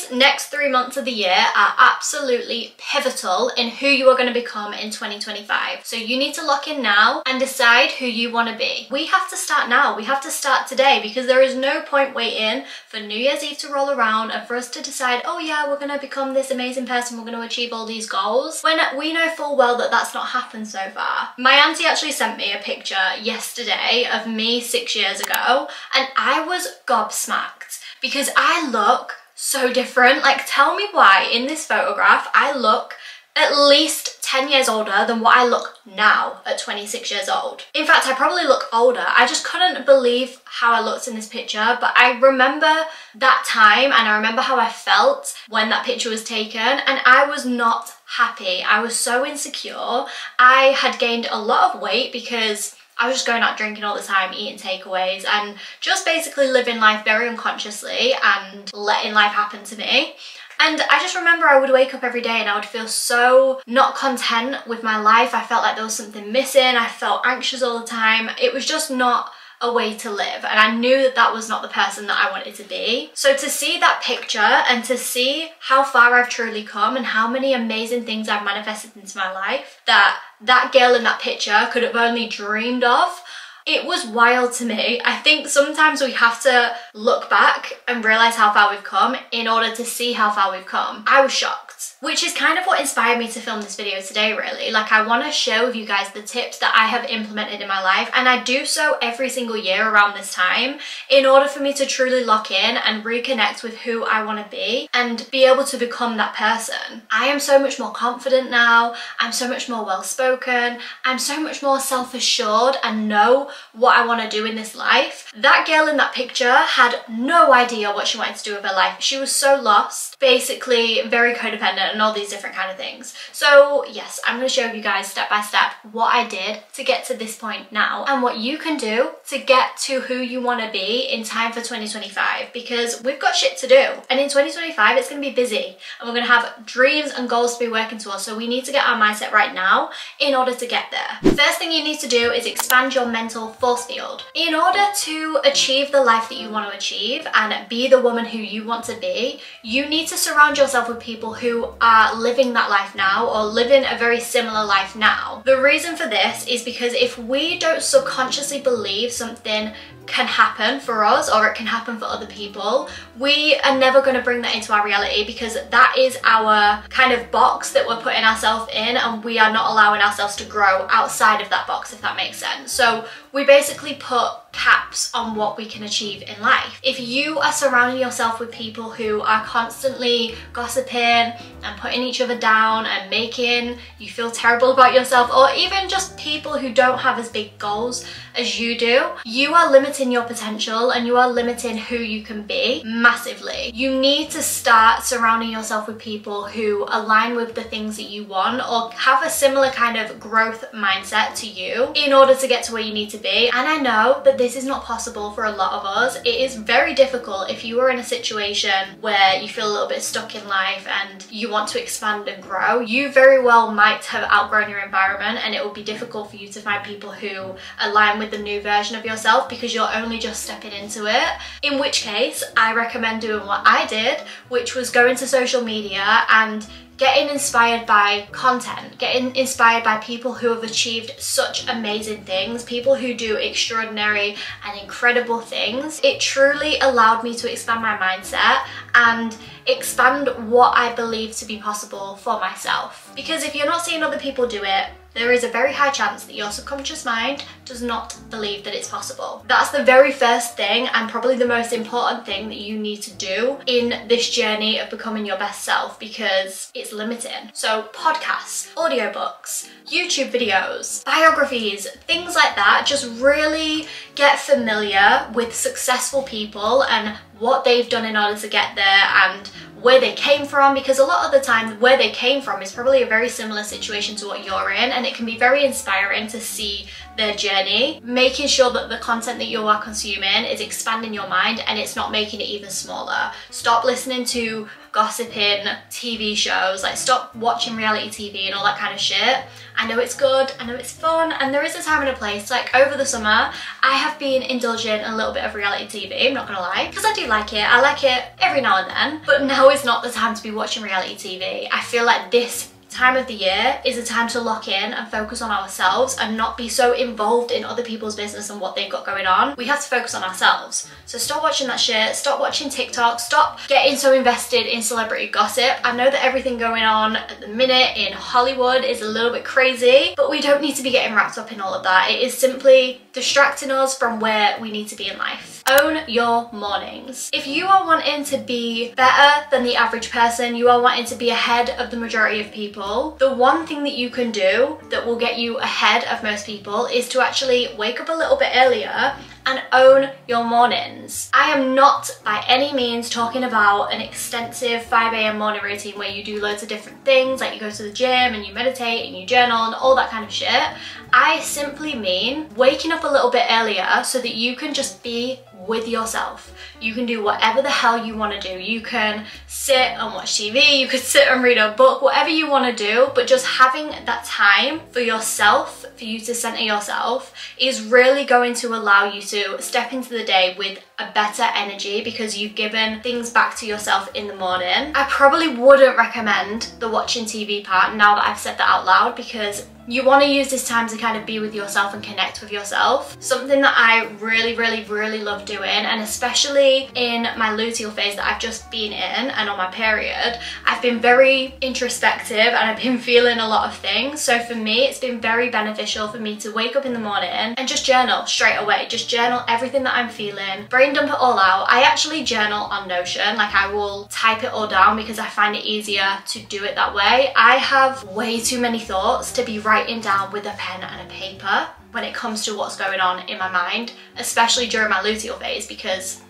These next 3 months of the year are absolutely pivotal in who you are going to become in 2025. So you need to lock in now and decide who you want to be. We have to start now. We have to start today, because there is no point waiting for New Year's Eve to roll around and for us to decide, oh yeah, we're going to become this amazing person, we're going to achieve all these goals, when we know full well that that's not happened so far. My auntie actually sent me a picture yesterday of me 6 years ago, and I was gobsmacked because I look so different. Like, tell me why in this photograph I look at least 10 years older than what I look now at 26 years old. In fact, I probably look older. I just couldn't believe how I looked in this picture, but I remember that time and I remember how I felt when that picture was taken, and I was not happy. I was so insecure. I had gained a lot of weight because I was just going out drinking all the time, eating takeaways, and just basically living life very unconsciously and letting life happen to me. And I just remember I would wake up every day and I would feel so not content with my life. I felt like there was something missing. I felt anxious all the time. It was just not a way to live, and I knew that that was not the person that I wanted to be. So to see that picture and to see how far I've truly come and how many amazing things I've manifested into my life that girl in that picture could have only dreamed of, it was wild to me. I think sometimes we have to look back and realize how far we've come in order to see how far we've come. I was shocked, which is kind of what inspired me to film this video today, really. Like, I want to share with you guys the tips that I have implemented in my life, and I do so every single year around this time in order for me to truly lock in and reconnect with who I want to be and be able to become that person. I am so much more confident now. I'm so much more well-spoken. I'm so much more self-assured and know what I want to do in this life. That girl in that picture had no idea what she wanted to do with her life. She was so lost, basically very codependent and all these different kind of things. So yes, I'm going to show you guys step by step what I did to get to this point now and what you can do to get to who you want to be in time for 2025, because we've got shit to do, and in 2025 it's going to be busy and we're going to have dreams and goals to be working towards. So we need to get our mindset right now in order to get there. First thing you need to do is expand your mental force field. In order to achieve the life that you want to achieve and be the woman who you want to be, you need to surround yourself with people who are living that life now or living a very similar life now. The reason for this is because if we don't subconsciously believe something can happen for us or it can happen for other people, we are never going to bring that into our reality, because that is our kind of box that we're putting ourselves in, and we are not allowing ourselves to grow outside of that box, if that makes sense. So we basically put caps on what we can achieve in life. If you are surrounding yourself with people who are constantly gossiping and putting each other down and making you feel terrible about yourself, or even just people who don't have as big goals as you do, you are limiting your potential and you are limiting who you can be massively. You need to start surrounding yourself with people who align with the things that you want or have a similar kind of growth mindset to you in order to get to where you need to be. And I know that this is not possible for a lot of us. It is very difficult if you are in a situation where you feel a little bit stuck in life and you want to expand and grow. You very well might have outgrown your environment, and it will be difficult for you to find people who align with the new version of yourself because you're only just stepping into it. In which case, I recommend doing what I did, which was going to social media and getting inspired by content, getting inspired by people who have achieved such amazing things, people who do extraordinary and incredible things. It truly allowed me to expand my mindset and expand what I believe to be possible for myself. Because if you're not seeing other people do it, there is a very high chance that your subconscious mind does not believe that it's possible. That's the very first thing, and probably the most important thing that you need to do in this journey of becoming your best self, because it's limiting. So podcasts, audiobooks, YouTube videos, biographies, things like that. Just really get familiar with successful people and what they've done in order to get there and where they came from, because a lot of the time where they came from is probably a very similar situation to what you're in, and it can be very inspiring to see their journey. Making sure that the content that you are consuming is expanding your mind and it's not making it even smaller. Stop listening to gossiping TV shows, like stop watching reality TV and all that kind of shit. I know it's good, I know it's fun, and there is a time and a place. Like over the summer, I have been indulging in a little bit of reality TV, I'm not gonna lie, because I do like it. I like it every now and then, but now is not the time to be watching reality TV. I feel like this time of the year is a time to lock in and focus on ourselves and not be so involved in other people's business and what they've got going on. We have to focus on ourselves. So stop watching that shit, stop watching TikTok, stop getting so invested in celebrity gossip. I know that everything going on at the minute in Hollywood is a little bit crazy, but we don't need to be getting wrapped up in all of that. It is simply distracting us from where we need to be in life. Own your mornings. If you are wanting to be better than the average person, you are wanting to be ahead of the majority of people, the one thing that you can do that will get you ahead of most people is to actually wake up a little bit earlier and own your mornings. I am not by any means talking about an extensive 5 a.m. morning routine where you do loads of different things, like you go to the gym and you meditate and you journal and all that kind of shit. I simply mean waking up a little bit earlier so that you can just be with yourself. You can do whatever the hell you want to do. You can sit and watch TV, you could sit and read a book, whatever you want to do, but just having that time for yourself, for you to center yourself, is really going to allow you to step into the day with a better energy because you've given things back to yourself in the morning. I probably wouldn't recommend the watching TV part now that I've said that out loud, because you want to use this time to kind of be with yourself and connect with yourself. Something that I really love doing, and especially in my luteal phase that I've just been in and on my period, I've been very introspective and I've been feeling a lot of things. So for me, it's been very beneficial for me to wake up in the morning and just journal straight away. Just journal everything that I'm feeling, brain dump it all out. I actually journal on Notion, like I will type it all down because I find it easier to do it that way. I have way too many thoughts to be writing down with a pen and a paper when it comes to what's going on in my mind, especially during my luteal phase, because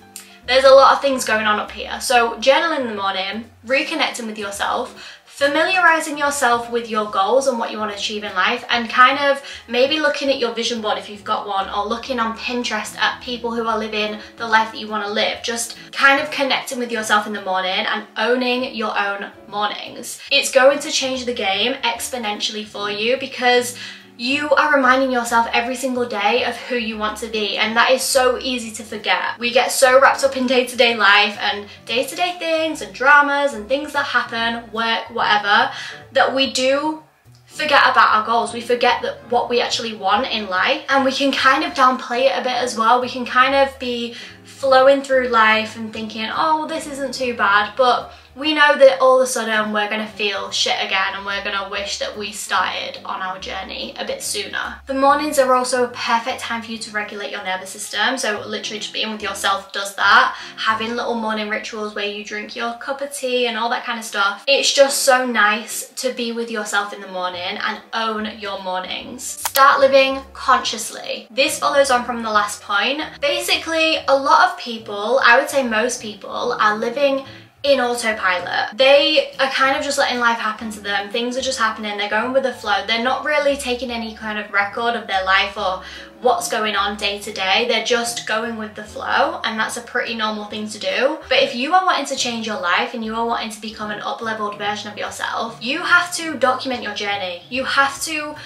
there's a lot of things going on up here. So journaling in the morning, reconnecting with yourself, familiarizing yourself with your goals and what you want to achieve in life, and kind of maybe looking at your vision board if you've got one, or looking on Pinterest at people who are living the life that you want to live. Just kind of connecting with yourself in the morning and owning your own mornings. It's going to change the game exponentially for you because you are reminding yourself every single day of who you want to be, and that is so easy to forget. We get so wrapped up in day-to-day life and day-to-day things and dramas and things that happen, work, whatever, that we do forget about our goals. We forget that what we actually want in life, and we can kind of downplay it a bit as well. We can kind of be flowing through life and thinking, oh, well, this isn't too bad, but we know that all of a sudden we're going to feel shit again and we're going to wish that we started on our journey a bit sooner. The mornings are also a perfect time for you to regulate your nervous system, so literally just being with yourself does that. Having little morning rituals where you drink your cup of tea and all that kind of stuff. It's just so nice to be with yourself in the morning and own your mornings. Start living consciously. This follows on from the last point. Basically, a lot of people, I would say most people, are living in autopilot. They are kind of just letting life happen to them. Things are just happening, they're going with the flow. They're not really taking any kind of record of their life or what's going on day to day. They're just going with the flow, and that's a pretty normal thing to do. But if you are wanting to change your life and you are wanting to become an up-leveled version of yourself, you have to document your journey. You have to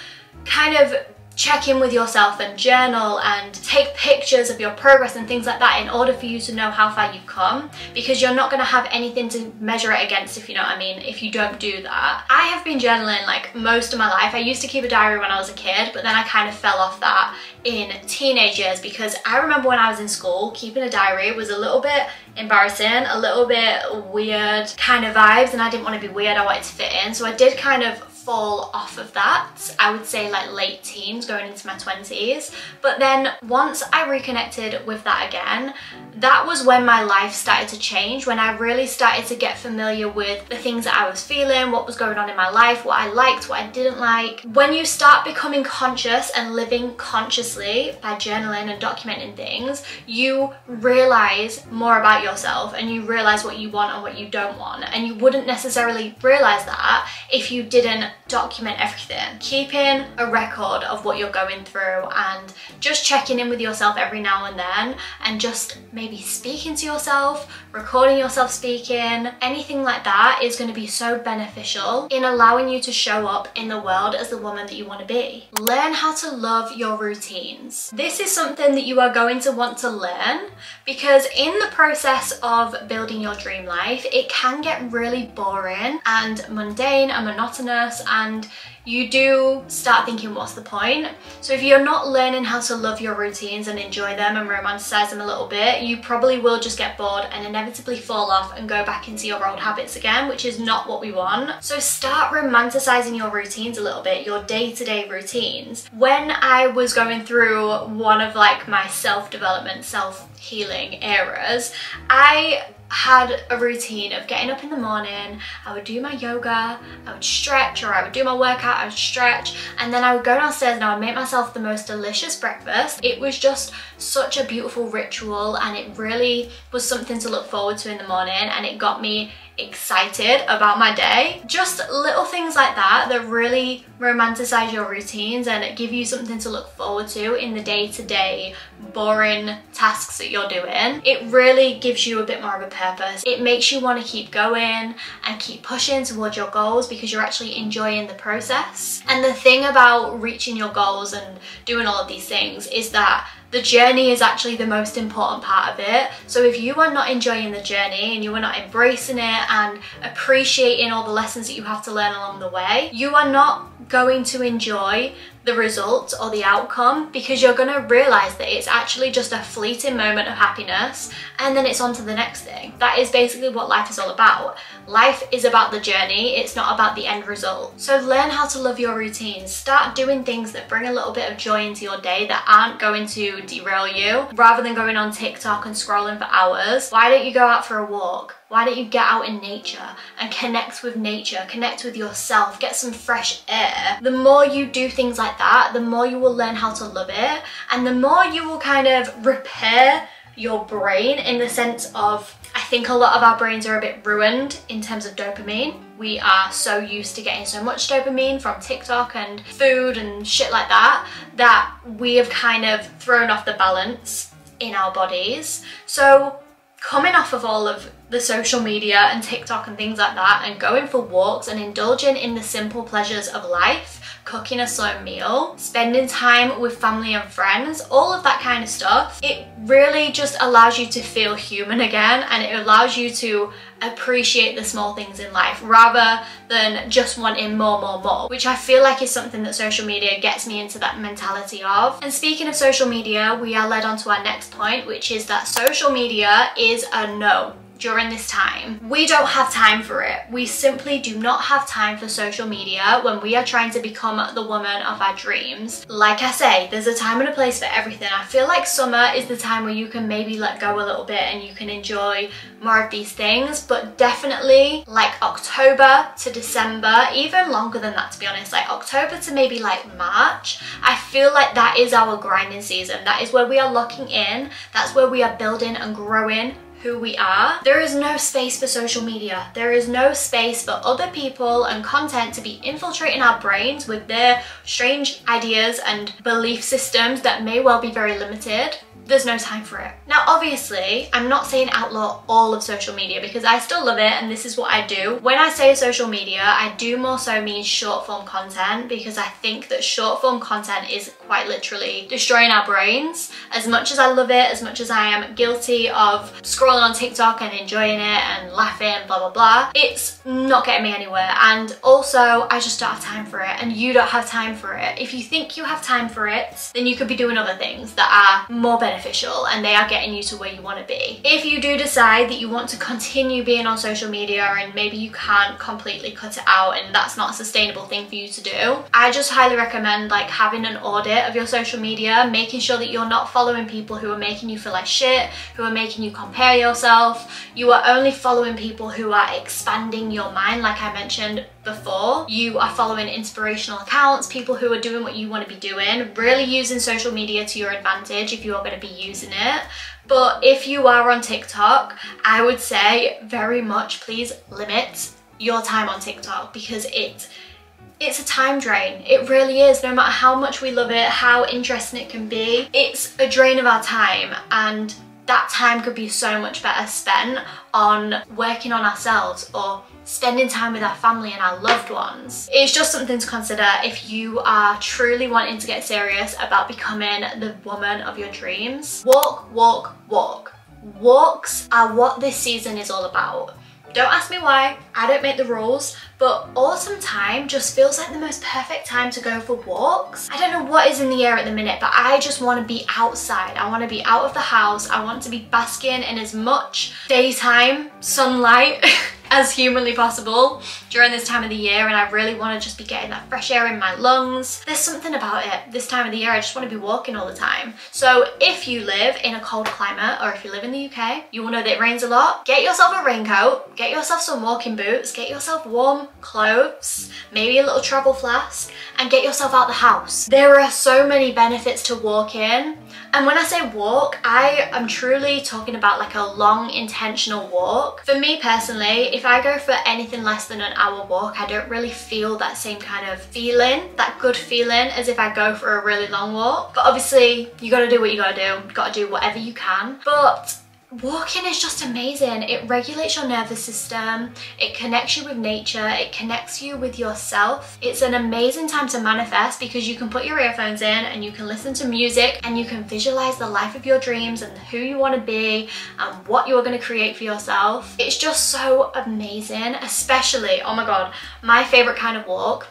kind of check in with yourself and journal and take pictures of your progress and things like that in order for you to know how far you've come, because you're not going to have anything to measure it against, if you know what I mean, if you don't do that. I have been journaling like most of my life. I used to keep a diary when I was a kid, but then I kind of fell off that in teenage years because I remember when I was in school, keeping a diary was a little bit embarrassing, a little bit weird kind of vibes, and I didn't want to be weird, I wanted to fit in, so I did kind of fall off of that. I would say like late teens going into my 20s. But then once I reconnected with that again, that was when my life started to change, when I really started to get familiar with the things that I was feeling, what was going on in my life, what I liked, what I didn't like. When you start becoming conscious and living consciously by journaling and documenting things, you realize more about yourself and you realize what you want and what you don't want. And you wouldn't necessarily realize that if you didn't document everything. Keeping a record of what you're going through and just checking in with yourself every now and then, and just maybe speaking to yourself, recording yourself speaking, anything like that is going to be so beneficial in allowing you to show up in the world as the woman that you want to be. Learn how to love your routines. This is something that you are going to want to learn, because in the process of building your dream life, it can get really boring and mundane and monotonous, and you do start thinking, what's the point? So if you're not learning how to love your routines and enjoy them and romanticize them a little bit, you probably will just get bored and inevitably fall off and go back into your old habits again, which is not what we want. So start romanticizing your routines a little bit, your day-to-day routines. When I was going through one of like my self-development, self-healing eras, I had a routine of getting up in the morning. I would do my yoga, I would stretch, or I would do my workout, I would stretch, and then I would go downstairs and I would make myself the most delicious breakfast. It was just such a beautiful ritual, and it really was something to look forward to in the morning, and it got me excited about my day. Just little things like that that really romanticize your routines and give you something to look forward to in the day-to-day boring tasks that you're doing. It really gives you a bit more of a purpose. It makes you want to keep going and keep pushing towards your goals because you're actually enjoying the process. And the thing about reaching your goals and doing all of these things is that the journey is actually the most important part of it. So if you are not enjoying the journey and you are not embracing it and appreciating all the lessons that you have to learn along the way, you are not going to enjoy the result or the outcome, because you're going to realize that it's actually just a fleeting moment of happiness and then it's on to the next thing. That is basically what life is all about. Life is about the journey, it's not about the end result. So learn how to love your routines. Start doing things that bring a little bit of joy into your day that aren't going to derail you. Rather than going on TikTok and scrolling for hours, why don't you go out for a walk? Why don't you get out in nature and connect with nature, connect with yourself, get some fresh air? The more you do things like that, the more you will learn how to love it, and the more you will kind of repair your brain, in the sense of, I think a lot of our brains are a bit ruined in terms of dopamine. We are so used to getting so much dopamine from TikTok and food and shit like that, that we have kind of thrown off the balance in our bodies. So coming off of all of the social media and TikTok and things like that, and going for walks and indulging in the simple pleasures of life, cooking a slow meal, spending time with family and friends, all of that kind of stuff, it really just allows you to feel human again, and it allows you to appreciate the small things in life rather than just wanting more, which I feel like is something that social media gets me into that mentality of. And speaking of social media, we are led on to our next point, which is that social media is a no. During this time, we don't have time for it. We simply do not have time for social media when we are trying to become the woman of our dreams. Like I say, there's a time and a place for everything. I feel like summer is the time where you can maybe let go a little bit and you can enjoy more of these things, but definitely like October to December, even longer than that, to be honest, like October to maybe like March, I feel like that is our grinding season. That is where we are locking in. That's where we are building and growing who we are. There is no space for social media. There is no space for other people and content to be infiltrating our brains with their strange ideas and belief systems that may well be very limited. There's no time for it. Now, obviously, I'm not saying outlaw all of social media, because I still love it and this is what I do. When I say social media, I do more so mean short form content, because I think that short form content is quite literally destroying our brains. As much as I love it, as much as I am guilty of scrolling on TikTok and enjoying it and laughing, blah, blah, blah, it's not getting me anywhere. And also, I just don't have time for it, and you don't have time for it. If you think you have time for it, then you could be doing other things that are more beneficial and they are getting you to where you want to be. If you do decide that you want to continue being on social media and maybe you can't completely cut it out and that's not a sustainable thing for you to do, I just highly recommend like having an audit of your social media, making sure that you're not following people who are making you feel like shit, who are making you compare yourself. You are only following people who are expanding your mind, like I mentioned before. You are following inspirational accounts, people who are doing what you want to be doing, really using social media to your advantage if you are going to be using it. But if you are on TikTok, I would say very much please limit your time on TikTok, because it it's a time drain. It really is. No matter how much we love it, how interesting it can be, it's a drain of our time, and that time could be so much better spent on working on ourselves or spending time with our family and our loved ones. It's just something to consider if you are truly wanting to get serious about becoming the woman of your dreams. Walk, walk, walk. Walks are what this season is all about. Don't ask me why, I don't make the rules, but autumn time just feels like the most perfect time to go for walks. I don't know what is in the air at the minute, but I just want to be outside. I want to be out of the house. I want to be basking in as much daytime sunlight as humanly possible during this time of the year, and I really want to just be getting that fresh air in my lungs. There's something about it. This time of the year, I just want to be walking all the time. So if you live in a cold climate, or if you live in the UK, you will know that it rains a lot. Get yourself a raincoat, get yourself some walking boots, get yourself warm clothes, maybe a little travel flask, and get yourself out the house. There are so many benefits to walking. And when I say walk, I am truly talking about like a long intentional walk. For me personally, if I go for anything less than an hour walk, I don't really feel that same kind of feeling, that good feeling as if I go for a really long walk. But obviously you gotta do what you gotta do. You gotta do whatever you can. But walking is just amazing. It regulates your nervous system, it connects you with nature, it connects you with yourself. It's an amazing time to manifest because you can put your earphones in and you can listen to music and you can visualize the life of your dreams and who you want to be and what you're going to create for yourself. It's just so amazing, especially, oh my god, my favorite kind of walk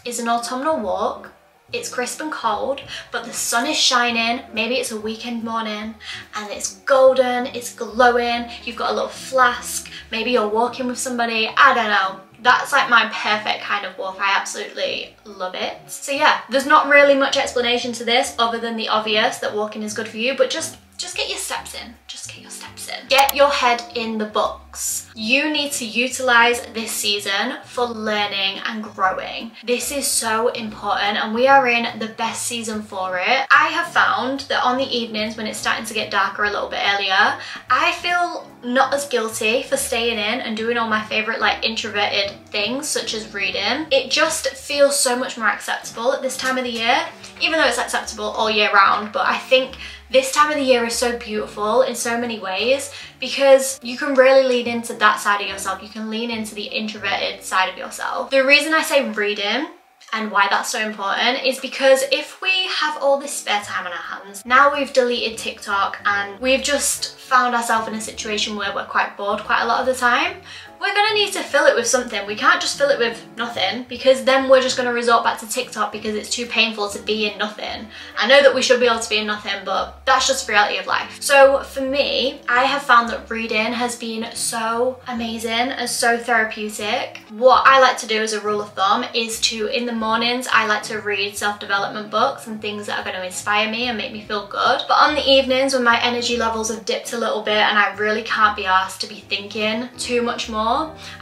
is an autumnal walk. It's crisp and cold, but the sun is shining. Maybe it's a weekend morning and it's golden, it's glowing. You've got a little flask. Maybe you're walking with somebody. I don't know. That's like my perfect kind of walk. I absolutely love it. So yeah, there's not really much explanation to this other than the obvious that walking is good for you, but just get your steps in. Just get your steps in. Get your head in the books. You need to utilize this season for learning and growing. This is so important and we are in the best season for it. I have found that on the evenings when it's starting to get darker a little bit earlier, I feel not as guilty for staying in and doing all my favorite like introverted things such as reading. It just feels so much more acceptable at this time of the year, even though it's acceptable all year round. But I think this time of the year is so beautiful in so many ways because you can really lean into that side of yourself. You can lean into the introverted side of yourself. The reason I say reading and why that's so important is because if we have all this spare time on our hands, now we've deleted TikTok and we've just found ourselves in a situation where we're quite bored quite a lot of the time, we're gonna need to fill it with something. We can't just fill it with nothing because then we're just gonna resort back to TikTok because it's too painful to be in nothing. I know that we should be able to be in nothing, but that's just the reality of life. So for me, I have found that reading has been so amazing and so therapeutic. What I like to do as a rule of thumb is to, in the mornings, I like to read self-development books and things that are going to inspire me and make me feel good. But on the evenings when my energy levels have dipped a little bit and I really can't be asked to be thinking too much more,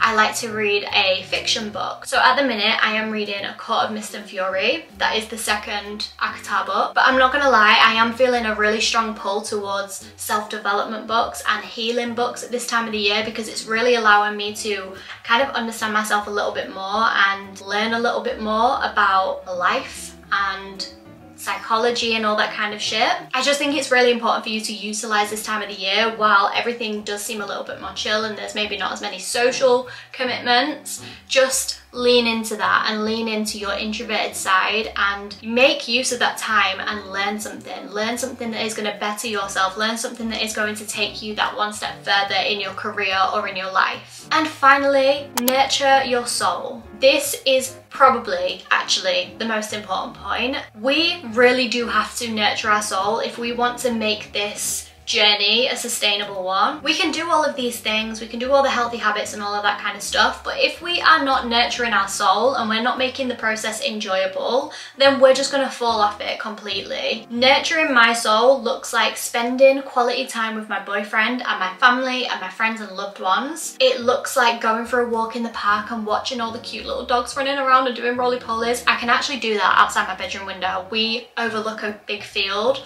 I like to read a fiction book. So at the minute I am reading A Court of Mist and Fury. That is the second ACOTAR book. But I'm not gonna lie, I am feeling a really strong pull towards self-development books and healing books at this time of the year because it's really allowing me to kind of understand myself a little bit more and learn a little bit more about life and psychology and all that kind of shit. I just think it's really important for you to utilize this time of the year while everything does seem a little bit more chill and there's maybe not as many social commitments. Just lean into that and lean into your introverted side and make use of that time and learn something. Learn something that is going to better yourself. Learn something that is going to take you that one step further in your career or in your life. And finally, nurture your soul. This is probably actually the most important point. We really do have to nurture our soul if we want to make this journey a sustainable one. We can do all of these things, we can do all the healthy habits and all of that kind of stuff, but if we are not nurturing our soul and we're not making the process enjoyable, then we're just gonna fall off it completely. Nurturing my soul looks like spending quality time with my boyfriend and my family and my friends and loved ones. It looks like going for a walk in the park and watching all the cute little dogs running around and doing roly-polies. I can actually do that outside my bedroom window. We overlook a big field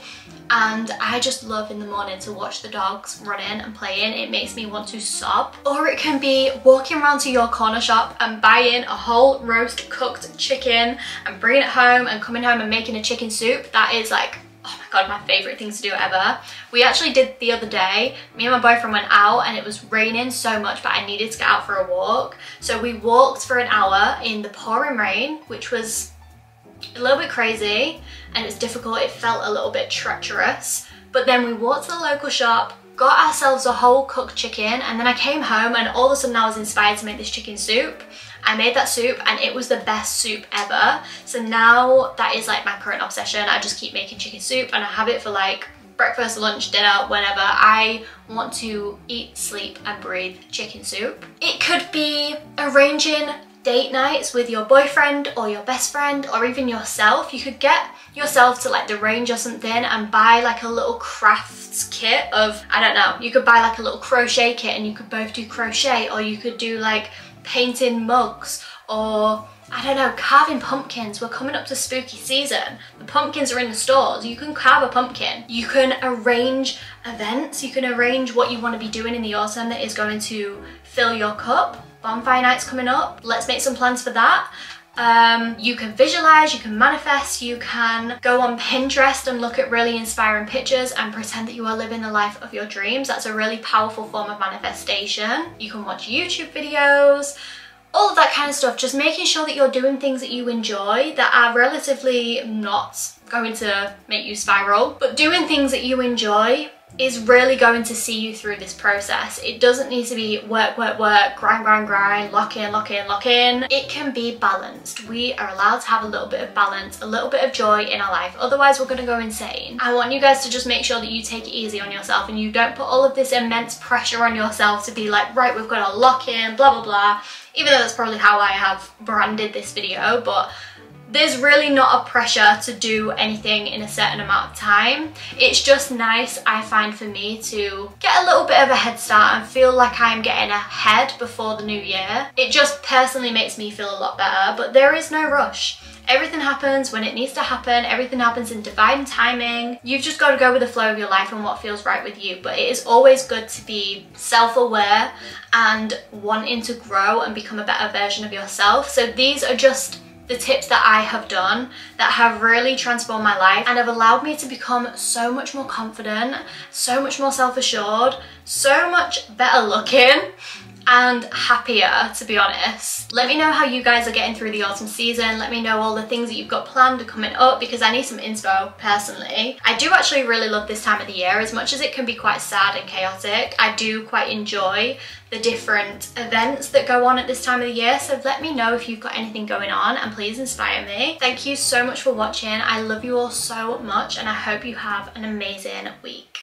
and I just love in the morning morning to watch the dogs running and playing. It makes me want to sob. Or it can be walking around to your corner shop and buying a whole roast cooked chicken and bringing it home and coming home and making a chicken soup. That is like, oh my god, my favourite things to do ever. We actually did the other day. Me and my boyfriend went out and it was raining so much, but I needed to get out for a walk. So we walked for an hour in the pouring rain, which was a little bit crazy and it was difficult. It felt a little bit treacherous. But then we walked to the local shop, got ourselves a whole cooked chicken, and then I came home and all of a sudden I was inspired to make this chicken soup. I made that soup and it was the best soup ever. So now that is like my current obsession. I just keep making chicken soup and I have it for like breakfast, lunch, dinner, whenever. I want to eat, sleep and breathe chicken soup. It could be arranging date nights with your boyfriend or your best friend or even yourself. You could get yourself to like the range or something and buy like a little crafts kit of, I don't know, you could buy like a little crochet kit and you could both do crochet, or you could do like painting mugs, or I don't know, carving pumpkins. We're coming up to spooky season. The pumpkins are in the stores. You can carve a pumpkin. You can arrange events. You can arrange what you want to be doing in the autumn that is going to fill your cup. Bonfire night's coming up. Let's make some plans for that. You can visualize, you can manifest, you can go on Pinterest and look at really inspiring pictures and pretend that you are living the life of your dreams. That's a really powerful form of manifestation. You can watch YouTube videos, all of that kind of stuff. Just making sure that you're doing things that you enjoy that are relatively not going to make you spiral, but doing things that you enjoy is really going to see you through this process. It doesn't need to be work, work, work, grind, grind, grind, lock in, lock in, lock in. It can be balanced. We are allowed to have a little bit of balance, a little bit of joy in our life. Otherwise, we're gonna go insane. I want you guys to just make sure that you take it easy on yourself and you don't put all of this immense pressure on yourself to be like, right, we've got to lock in, blah, blah, blah. Even though that's probably how I have branded this video, but there's really not a pressure to do anything in a certain amount of time. It's just nice, I find, for me to get a little bit of a head start and feel like I'm getting ahead before the new year. It just personally makes me feel a lot better, but there is no rush. Everything happens when it needs to happen. Everything happens in divine timing. You've just got to go with the flow of your life and what feels right with you. But it is always good to be self-aware and wanting to grow and become a better version of yourself. So these are just the tips that I have done that have really transformed my life and have allowed me to become so much more confident, so much more self-assured, so much better looking and happier, to be honest. Let me know how you guys are getting through the autumn season. Let me know all the things that you've got planned coming up, because I need some inspo personally. I do actually really love this time of the year. As much as it can be quite sad and chaotic, I do quite enjoy the different events that go on at this time of the year. So let me know if you've got anything going on and please inspire me. Thank you so much for watching. I love you all so much and I hope you have an amazing week.